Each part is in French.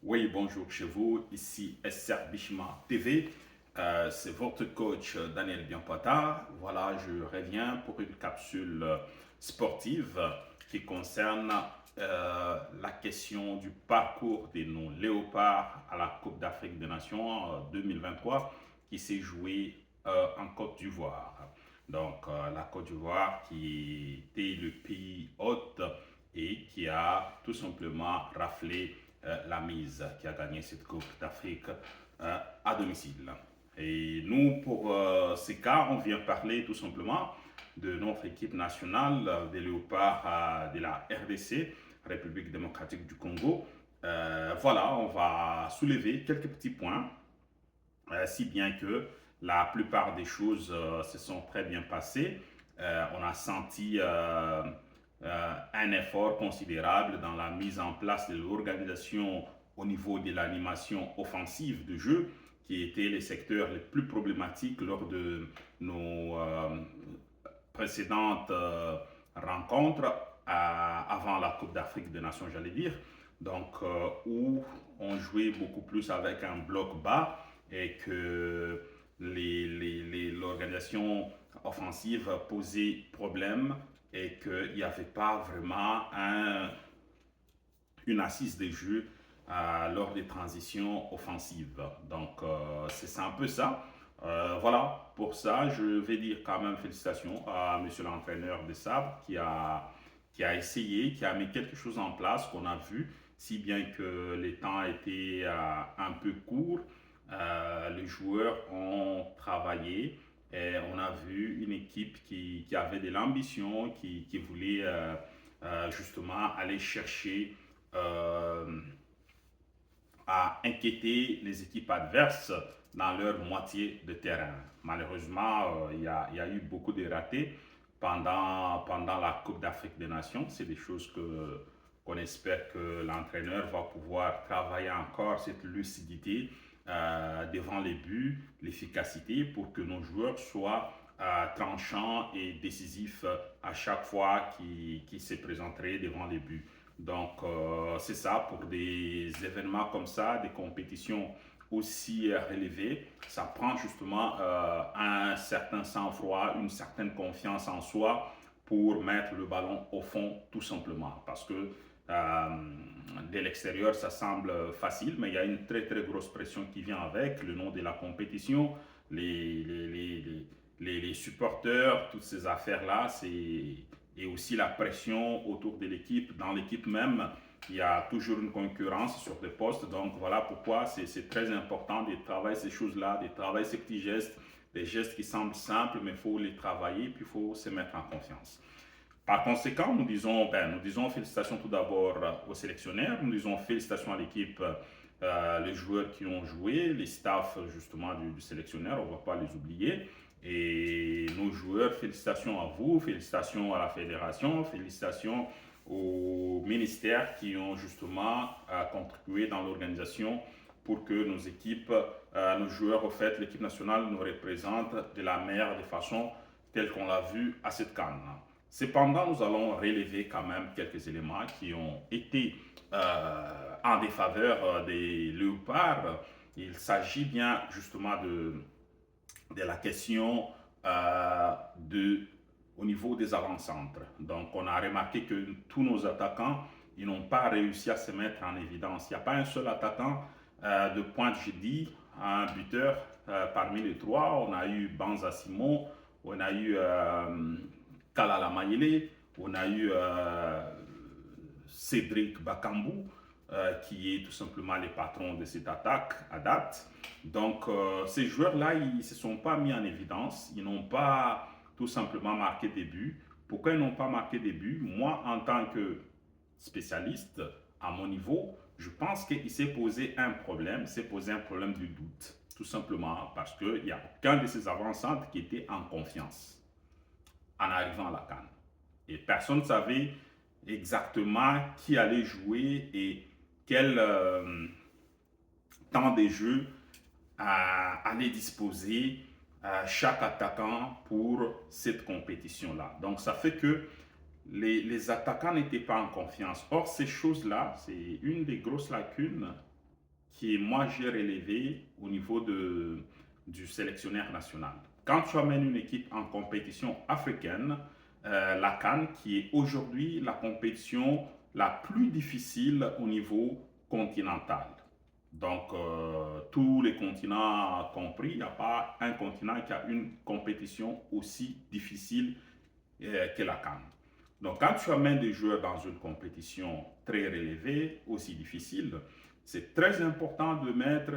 Oui, bonjour chez vous, ici SR Bishma TV. C'est votre coach Daniel Biampata. Voilà, je reviens pour une capsule sportive qui concerne la question du parcours de nos léopards à la Coupe d'Afrique des Nations 2023 qui s'est jouée en Côte d'Ivoire. Donc, la Côte d'Ivoire qui était le pays hôte et qui a tout simplement raflé la mise, qui a gagné cette Coupe d'Afrique à domicile. Et nous, pour ces cas, on vient parler tout simplement de notre équipe nationale des léopards de la RDC, République démocratique du Congo. Voilà, on va soulever quelques petits points, si bien que la plupart des choses se sont très bien passées. On a senti un effort considérable dans la mise en place de l'organisation au niveau de l'animation offensive de jeu, qui étaient les secteurs les plus problématiques lors de nos précédentes rencontres avant la Coupe d'Afrique des Nations, j'allais dire. Donc, où on jouait beaucoup plus avec un bloc bas et que l'organisation offensive posait problème et qu'il n'y avait pas vraiment une assise des jeux lors des transitions offensives. Donc, c'est un peu ça. Voilà, pour ça, je vais dire quand même félicitations à monsieur l'entraîneur de Sabre qui a essayé, qui a mis quelque chose en place qu'on a vu, si bien que les temps étaient un peu courts. Les joueurs ont travaillé et on a vu une équipe qui avait de l'ambition, qui voulait justement aller chercher euh, à inquiéter les équipes adverses dans leur moitié de terrain. Malheureusement, il y a eu beaucoup de ratés pendant la Coupe d'Afrique des Nations. C'est des choses qu'on espère que l'entraîneur va pouvoir travailler encore cette lucidité devant les buts, l'efficacité pour que nos joueurs soient tranchants et décisifs à chaque fois qu'ils se présenteraient devant les buts. Donc, c'est ça, pour des événements comme ça, des compétitions aussi relevées, ça prend justement un certain sang-froid, une certaine confiance en soi pour mettre le ballon au fond, tout simplement. Parce que de l'extérieur, ça semble facile, mais il y a une très très grosse pression qui vient avec, le nom de la compétition, les, les, les, les supporters, toutes ces affaires-là, et aussi la pression autour de l'équipe, dans l'équipe même, il y a toujours une concurrence sur des postes. Donc voilà pourquoi c'est très important de travailler ces choses-là, de travailler ces petits gestes, des gestes qui semblent simples, mais il faut les travailler, puis il faut se mettre en confiance. Par conséquent, nous disons félicitations tout d'abord aux sélectionneurs, nous disons félicitations à l'équipe, les joueurs qui ont joué, les staffs justement du sélectionneur, on ne va pas les oublier. Et nos joueurs, félicitations à vous, félicitations à la fédération, félicitations aux ministères qui ont justement contribué dans l'organisation pour que nos équipes, nos joueurs, au fait, l'équipe nationale nous représente de la meilleure des façons telle qu'on l'a vu à cette canne. Cependant, nous allons relever quand même quelques éléments qui ont été en défaveur des léopards. Il s'agit bien justement de la question au niveau des avant-centres. Donc, on a remarqué que tous nos attaquants, ils n'ont pas réussi à se mettre en évidence. Il n'y a pas un seul attaquant de pointe, je dis, un buteur parmi les trois. On a eu Banza Simon, on a eu Kalala Mayele, on a eu Cédric Bakambu, qui est tout simplement le patron de cette attaque à date. Donc, ces joueurs-là, ils ne se sont pas mis en évidence, ils n'ont pas tout simplement marqué des buts. Pourquoi ils n'ont pas marqué des buts? Moi, en tant que spécialiste, à mon niveau, je pense qu'il s'est posé un problème, s'est posé un problème du doute, tout simplement parce qu'il n'y a aucun de ces avant-centres qui était en confiance en arrivant à la CAN. Et personne ne savait exactement qui allait jouer et quel temps de jeu allait disposer chaque attaquant pour cette compétition-là. Donc ça fait que les attaquants n'étaient pas en confiance. Or, ces choses-là, c'est une des grosses lacunes moi j'ai relevé au niveau du sélectionneur national. Quand tu amènes une équipe en compétition africaine, la CAN, qui est aujourd'hui la compétition la plus difficile au niveau continental. Donc, tous les continents compris, il n'y a pas un continent qui a une compétition aussi difficile que la CAN. Donc, quand tu amènes des joueurs dans une compétition très relevée, aussi difficile, c'est très important de mettre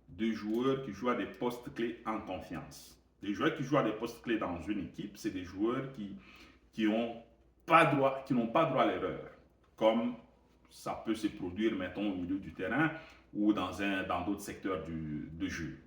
des joueurs qui jouent à des postes clés en confiance. Les joueurs qui jouent à des postes clés dans une équipe, c'est des joueurs qui n'ont qui n'ont pas droit à l'erreur, comme ça peut se produire, mettons, au milieu du terrain ou dans d'autres secteurs de jeu.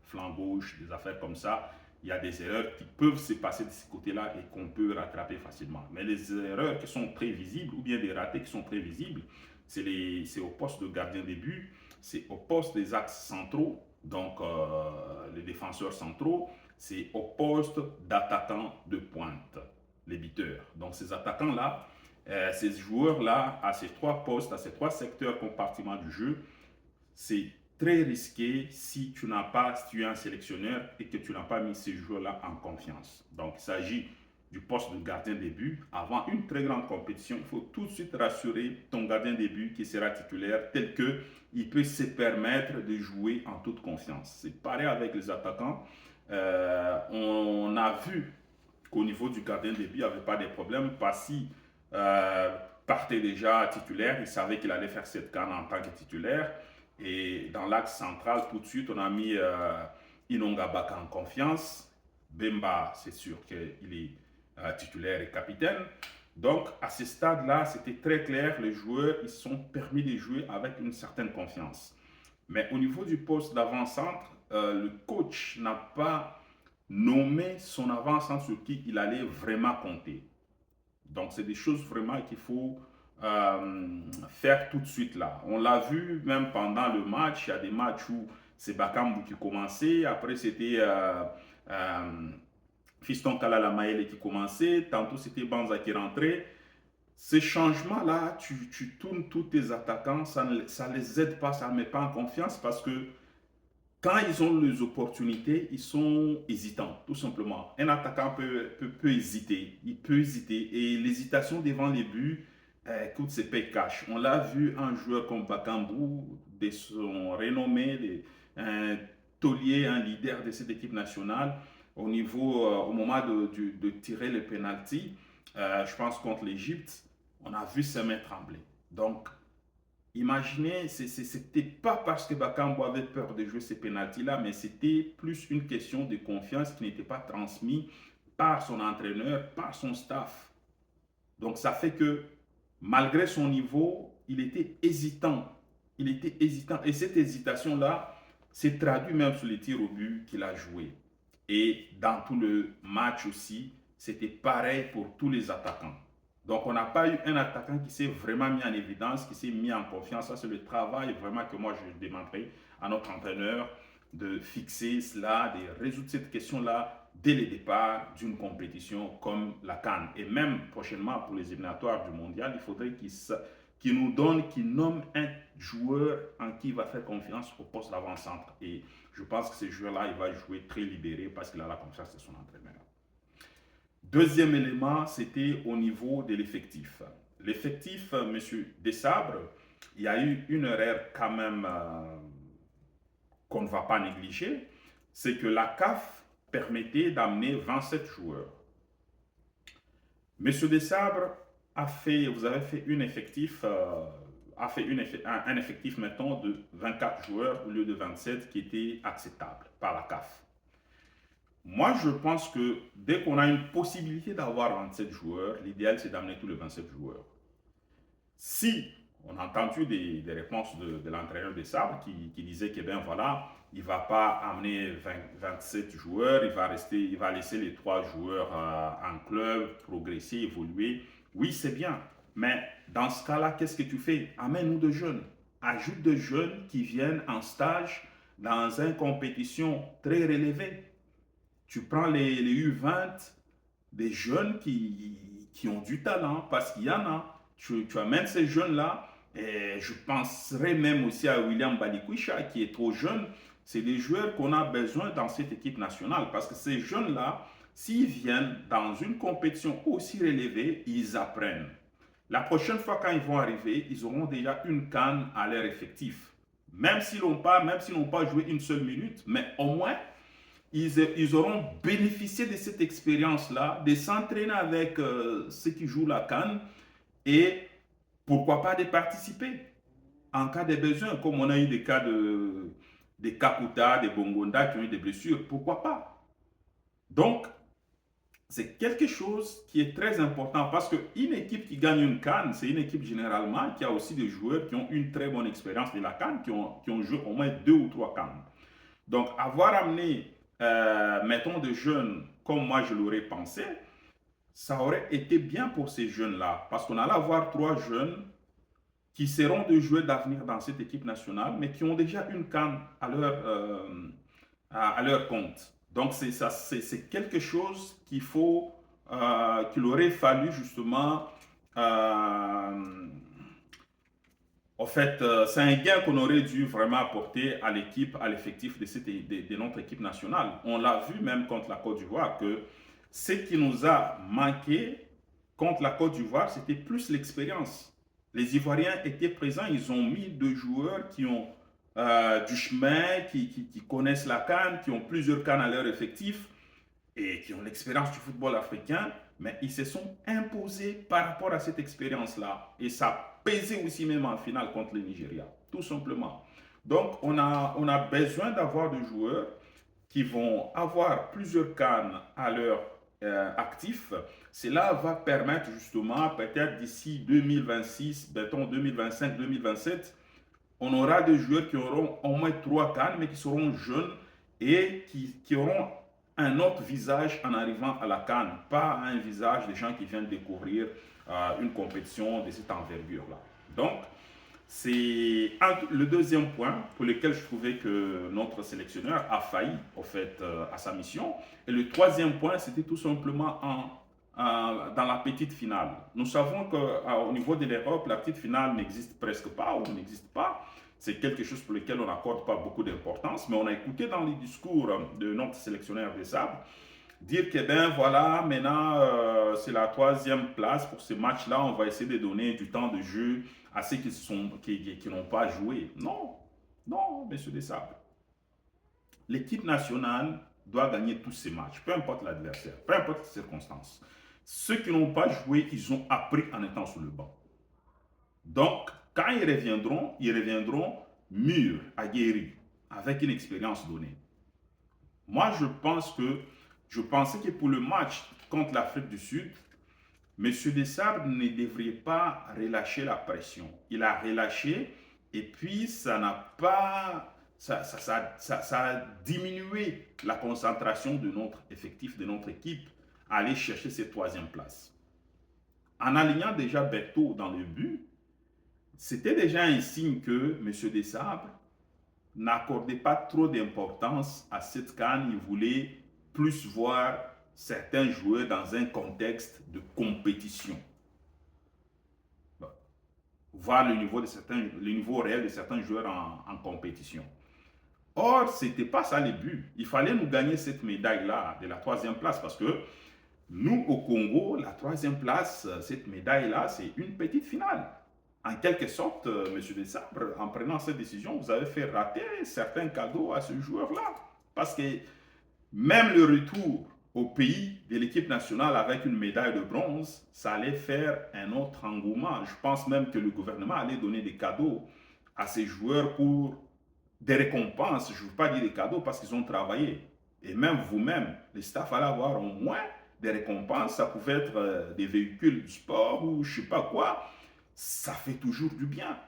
Flanc gauche, des affaires comme ça. Il y a des erreurs qui peuvent se passer de ce côté-là et qu'on peut rattraper facilement. Mais les erreurs qui sont très visibles ou bien des ratés qui sont très visibles, c'est au poste de gardien des buts, c'est au poste des axes centraux, donc les défenseurs centraux, c'est au poste d'attaquant de pointe, les buteurs. Donc ces attaquants-là, ces joueurs-là, à ces trois postes, à ces trois secteurs compartiments du jeu, c'est très risqué si tu es un sélectionneur et que tu n'as pas mis ces joueurs-là en confiance. Donc, il s'agit du poste de gardien des buts. Avant une très grande compétition, il faut tout de suite rassurer ton gardien des buts qui sera titulaire tel qu'il peut se permettre de jouer en toute confiance. C'est pareil avec les attaquants. On a vu qu'au niveau du gardien des buts, il n'y avait pas de problème. Passy partait déjà titulaire. Il savait qu'il allait faire cette CAN en tant que titulaire. Et dans l'axe central, tout de suite, on a mis Inonga Baka en confiance. Bemba, c'est sûr qu'il est titulaire et capitaine. Donc, à ce stade-là, c'était très clair. Les joueurs, ils sont permis de jouer avec une certaine confiance. Mais au niveau du poste d'avant-centre, le coach n'a pas nommé son avant-centre sur qui il allait vraiment compter. Donc, c'est des choses vraiment qu'il faut faire tout de suite là. On l'a vu même pendant le match. Il y a des matchs où c'est Bakambu qui commençait. Après, c'était Fiston Kalala Maele qui commençait. Tantôt, c'était Banza qui rentrait. Ces changements-là, tu tournes tous tes attaquants. Ça ne les aide pas, ça ne met pas en confiance parce que quand ils ont les opportunités, ils sont hésitants, tout simplement. Un attaquant peut hésiter, il peut hésiter. Et l'hésitation devant les buts, écoute, c'est paye cash. On l'a vu, un joueur comme Bakambu, de son renommé, un taulier, un leader de cette équipe nationale, au moment de tirer les pénaltys, je pense contre l'Égypte, on a vu ses mains trembler. Donc, imaginez, c'était pas parce que Bakambu avait peur de jouer ces pénaltys-là, mais c'était plus une question de confiance qui n'était pas transmise par son entraîneur, par son staff. Donc ça fait que malgré son niveau, il était hésitant. Il était hésitant. Et cette hésitation-là s'est traduite même sur les tirs au but qu'il a joué. Et dans tout le match aussi, c'était pareil pour tous les attaquants. Donc, on n'a pas eu un attaquant qui s'est vraiment mis en évidence, qui s'est mis en confiance. Ça, c'est le travail vraiment que moi, je demanderai à notre entraîneur de fixer cela, de résoudre cette question-là dès le départ d'une compétition comme la CAN. Et même prochainement, pour les éliminatoires du mondial, il faudrait qu'il nous donne, qu'il nomme un joueur en qui il va faire confiance au poste d'avant-centre. Et je pense que ce joueur-là, il va jouer très libéré parce qu'il a la confiance de son entraîneur. Deuxième élément, c'était au niveau de l'effectif. L'effectif, M. Desabres, il y a eu une erreur quand même qu'on ne va pas négliger, c'est que la CAF permettait d'amener 27 joueurs. M. Desabres vous avez fait un effectif, mettons, de 24 joueurs au lieu de 27 qui était acceptable par la CAF. Moi, je pense que dès qu'on a une possibilité d'avoir 27 joueurs, l'idéal, c'est d'amener tous les 27 joueurs. Si on a entendu des réponses de l'entraîneur des Sabres qui disait que, ben voilà, il ne va pas amener 27 joueurs, il va laisser les 3 joueurs en club, progresser, évoluer. Oui, c'est bien. Mais dans ce cas-là, qu'est-ce que tu fais? Amène-nous de jeunes. Ajoute de jeunes qui viennent en stage dans une compétition très relevée. Tu prends les U20, des jeunes qui ont du talent, parce qu'il y en a. Tu amènes ces jeunes-là, Et je penserais même aussi à William Balikwisha, qui est trop jeune. C'est des joueurs qu'on a besoin dans cette équipe nationale, parce que ces jeunes-là, s'ils viennent dans une compétition aussi relevée, ils apprennent. La prochaine fois quand ils vont arriver, ils auront déjà une CAN à leur effectif. Même s'ils n'ont pas joué une seule minute, mais au moins, ils auront bénéficié de cette expérience-là, de s'entraîner avec ceux qui jouent la CAN et pourquoi pas de participer en cas de besoin, comme on a eu des cas de Kakuta, de Bongonda qui ont eu des blessures, pourquoi pas? Donc, c'est quelque chose qui est très important parce qu'une équipe qui gagne une CAN, c'est une équipe généralement qui a aussi des joueurs qui ont une très bonne expérience de la CAN, qui ont joué au moins 2 ou 3 CAN. Donc, avoir amené, mettons, des jeunes comme moi je l'aurais pensé, ça aurait été bien pour ces jeunes-là parce qu'on allait avoir 3 jeunes qui seront des joueurs d'avenir dans cette équipe nationale, mais qui ont déjà une CAN à leur compte. Donc, c'est quelque chose qu'il aurait fallu justement en fait, c'est un gain qu'on aurait dû vraiment apporter à l'équipe, à l'effectif de notre équipe nationale. On l'a vu même contre la Côte d'Ivoire que ce qui nous a manqué contre la Côte d'Ivoire, c'était plus l'expérience. Les Ivoiriens étaient présents, ils ont mis 2 joueurs qui ont du chemin, qui connaissent la CAN, qui ont plusieurs CAN à leur effectif et qui ont l'expérience du football africain, mais ils se sont imposés par rapport à cette expérience-là. Et ça a pesé aussi même en finale contre le Nigeria, tout simplement. Donc, on a besoin d'avoir des joueurs qui vont avoir plusieurs cannes à leur actif. Cela va permettre justement, peut-être d'ici 2026, mettons 2025, 2027, on aura des joueurs qui auront au moins 3 cannes, mais qui seront jeunes et qui auront un autre visage en arrivant à la CAN, pas un visage des gens qui viennent découvrir une compétition de cette envergure-là. Donc, c'est le deuxième point pour lequel je trouvais que notre sélectionneur a failli au fait, à sa mission. Et le troisième point, c'était tout simplement dans la petite finale. Nous savons qu'au niveau de l'Europe, la petite finale n'existe presque pas ou n'existe pas. C'est quelque chose pour lequel on n'accorde pas beaucoup d'importance, mais on a écouté dans les discours de notre sélectionneur des Sabres dire que ben voilà, maintenant c'est la 3e place pour ce match-là, on va essayer de donner du temps de jeu à ceux qui n'ont pas joué. Non, non, messieurs des Sabres. L'équipe nationale doit gagner tous ces matchs, peu importe l'adversaire, peu importe les circonstances. Ceux qui n'ont pas joué, ils ont appris en étant sur le banc. Donc, quand ils reviendront mûrs, aguerris, avec une expérience donnée. Moi, je pensais que pour le match contre l'Afrique du Sud, M. Desabre ne devrait pas relâcher la pression. Il a relâché et puis ça n'a pas... Ça a diminué la concentration de notre effectif, de notre équipe, à aller chercher cette 3e place. En alignant déjà Berthaud dans le but, c'était déjà un signe que M. Desabre n'accordait pas trop d'importance à cette CAN. Il voulait plus voir certains joueurs dans un contexte de compétition. Bon. Voir le niveau réel de certains joueurs en compétition. Or, ce n'était pas ça le but. Il fallait nous gagner cette médaille-là de la 3e place parce que nous, au Congo, la 3e place, cette médaille-là, c'est une petite finale. En quelque sorte, M. Desabre, en prenant cette décision, vous avez fait rater certains cadeaux à ce joueur-là. Parce que même le retour au pays de l'équipe nationale avec une médaille de bronze, ça allait faire un autre engouement. Je pense même que le gouvernement allait donner des cadeaux à ces joueurs pour des récompenses. Je ne veux pas dire des cadeaux parce qu'ils ont travaillé. Et même vous-même, les staffs allaient avoir au moins des récompenses. Ça pouvait être des véhicules du sport ou je ne sais pas quoi. Ça fait toujours du bien.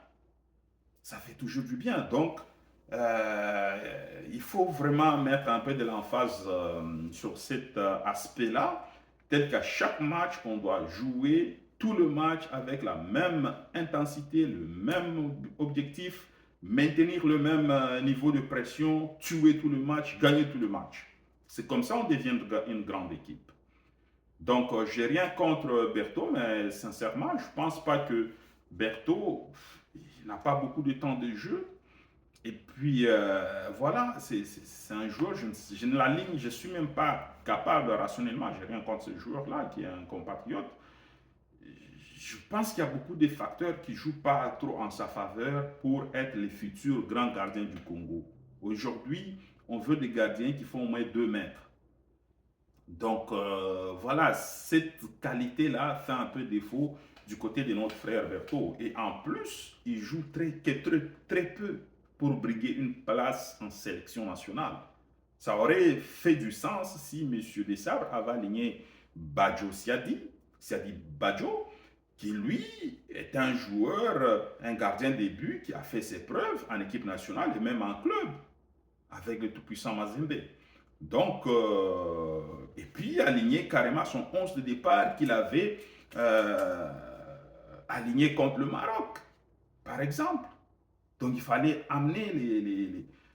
Ça fait toujours du bien. Donc, il faut vraiment mettre un peu de l'emphase sur cet aspect-là, tel qu'à chaque match, on doit jouer tout le match avec la même intensité, le même objectif, maintenir le même niveau de pression, tuer tout le match, gagner tout le match. C'est comme ça qu'on devient une grande équipe. Donc, j'ai rien contre Berthaud, mais sincèrement, je ne pense pas que Berthaud, il n'a pas beaucoup de temps de jeu. Et puis, voilà, c'est un joueur, je ne l'aligne, je ne suis même pas capable rationnellement, je n'ai rien contre ce joueur-là qui est un compatriote. Je pense qu'il y a beaucoup de facteurs qui ne jouent pas trop en sa faveur pour être les futurs grands gardiens du Congo. Aujourd'hui, on veut des gardiens qui font au moins 2 mètres. Donc, voilà, cette qualité-là fait un peu défaut du côté de notre frère Berthaud. Et en plus, il joue très peu pour briguer une place en sélection nationale. Ça aurait fait du sens si M. Desabre avait aligné Badjo Siadi Badjo, qui lui est un joueur, un gardien de but qui a fait ses preuves en équipe nationale et même en club avec le tout-puissant Mazembe. Donc, et puis aligner carrément son 11 de départ qu'il avait aligné contre le Maroc, par exemple. Donc, il fallait amener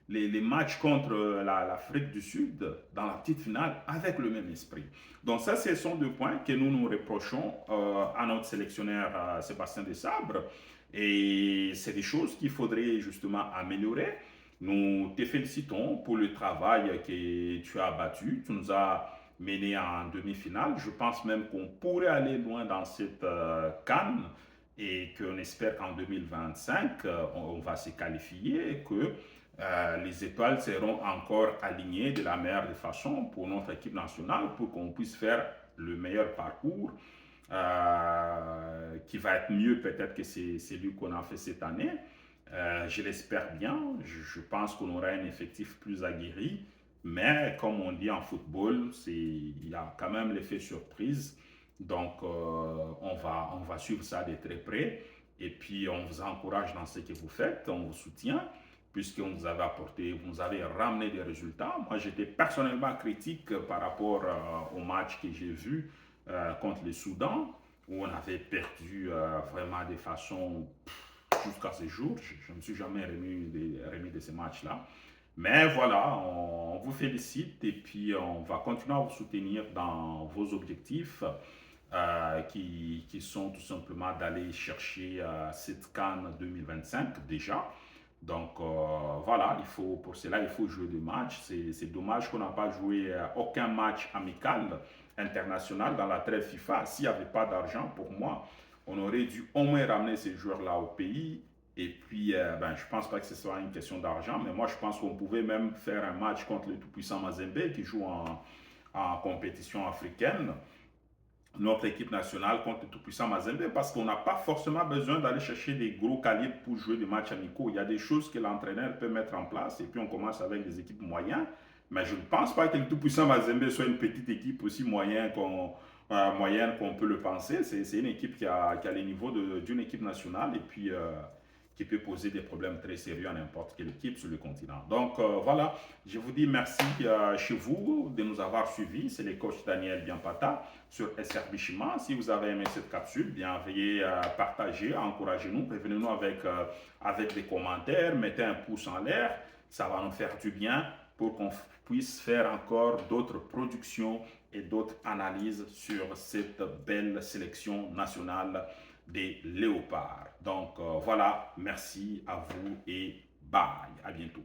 les matchs contre l'Afrique du Sud dans la petite finale avec le même esprit. Donc, ça, ce sont 2 points que nous reprochons à notre sélectionneur Sébastien Desabre. Et c'est des choses qu'il faudrait justement améliorer. Nous te félicitons pour le travail que tu as abattu. Tu nous as mené en demi-finale. Je pense même qu'on pourrait aller loin dans cette CAN et qu'on espère qu'en 2025, on va se qualifier, que les étoiles seront encore alignées de la meilleure des façons pour notre équipe nationale, pour qu'on puisse faire le meilleur parcours, qui va être mieux peut-être que celui qu'on a fait cette année. Je l'espère bien. Je pense qu'on aura un effectif plus aguerri. Mais comme on dit en football, il y a quand même l'effet surprise. Donc, on va suivre ça de très près. Et puis, on vous encourage dans ce que vous faites. On vous soutient puisqu'on vous avait apporté, vous nous avez ramené des résultats. Moi, j'étais personnellement critique par rapport au match que j'ai vu contre le Soudan, où on avait perdu vraiment de façon jusqu'à ce jour. Je ne me suis jamais remis de ces matchs-là. Mais voilà, on vous félicite et puis on va continuer à vous soutenir dans vos objectifs qui sont tout simplement d'aller chercher cette CAN 2025 déjà. Donc voilà, pour cela, il faut jouer des matchs. C'est dommage qu'on n'a pas joué aucun match amical international dans la trêve FIFA. S'il n'y avait pas d'argent, pour moi, on aurait dû au moins ramener ces joueurs-là au pays. Et puis, je ne pense pas que ce soit une question d'argent, mais moi, je pense qu'on pouvait même faire un match contre le tout-puissant Mazembe qui joue en compétition africaine, notre équipe nationale contre le tout-puissant Mazembe, parce qu'on n'a pas forcément besoin d'aller chercher des gros calibres pour jouer des matchs amicaux. Il y a des choses que l'entraîneur peut mettre en place et puis on commence avec des équipes moyennes. Mais je ne pense pas que le tout-puissant Mazembe soit une petite équipe aussi moyenne qu'on peut le penser. C'est une équipe qui a les niveaux d'une équipe nationale et puis qui peut poser des problèmes très sérieux à n'importe quelle équipe sur le continent. Donc voilà, je vous dis merci chez vous de nous avoir suivis. C'est le coach Daniel Biampata sur SRB Chima. Si vous avez aimé cette capsule, bien veuillez partager, encouragez-nous, prévenez-nous avec des commentaires, mettez un pouce en l'air, ça va nous faire du bien pour qu'on puisse faire encore d'autres productions et d'autres analyses sur cette belle sélection nationale des léopards. Donc voilà, merci à vous et bye, à bientôt.